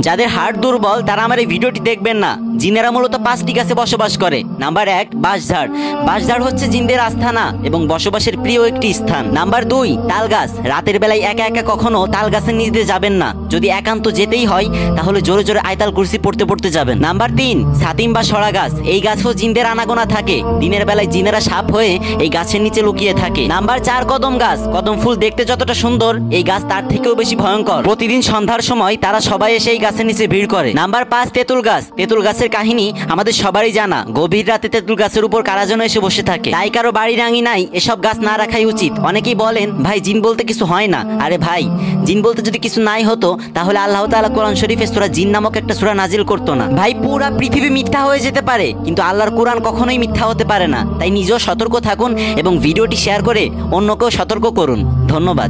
যাদের হার্ট দুর্বল তারা আমার এই ভিডিওটি দেখবেন না। জিনেরা মূলত 5টি গাছে বসবাস করে। নাম্বার 1, বাঁশঝাড়। বাঁশঝাড় হচ্ছে জিনদের আস্থানা এবং বসবাসের প্রিয় একটি স্থান। নাম্বার 2, তাল গাছ। রাতের বেলায় একা একা কখনো তাল গাছের নিচ দিয়ে যাবেন না। যদি একান্ত যেতেই হয় তাহলে জোরে জোরে আয়তাল কুরসি পড়তে পড়তে যাবেন। নাম্বার 3, ছাতিম বা সরা গাছ। এই গাছেও জিনদের আনাগোনা থাকে। দিনের বেলায় জিনেরা সাপ হয়ে এই গাছের নিচে লুকিয়ে থাকে। নাম্বার 4, কদম গাছ। কদম ফুল দেখতে যতটা সুন্দর, এই গাছ তার থেকেও বেশি ভয়ঙ্কর। প্রতিদিন সন্ধ্যার সময় তারা সবাই এসে এই গাছের নিচে ভিড় করে। নাম্বার 5, তেঁতুল গাছ। তেঁতুল গাছের কাহিনী আমাদের সবারই জানা। গভীর রাতে তেঁতুল গাছের উপর কারা যেন এসে বসে থাকে। তাই কারো বাড়ি রাঙি নাই এসব গাছ না রাখাই উচিত। অনেকেই বলেন ভাই জিন বলতে কিছু হয় না। আরে ভাই, জিন বলতে যদি কিছু নাই হতো তাহলে আল্লাহ তাআলা কোরআন শরীফে সূরা জিন নামক একটা সূরা নাজিল করতো না। ভাই পুরা পৃথিবী মিথ্যা হয়ে যেতে পারে, কিন্তু আল্লাহর কোরআন কখনোই মিথ্যা হতে পারে না। তাই নিজেও সতর্ক থাকুন এবং ভিডিওটি শেয়ার করে অন্যকেও সতর্ক করুন। ধন্যবাদ।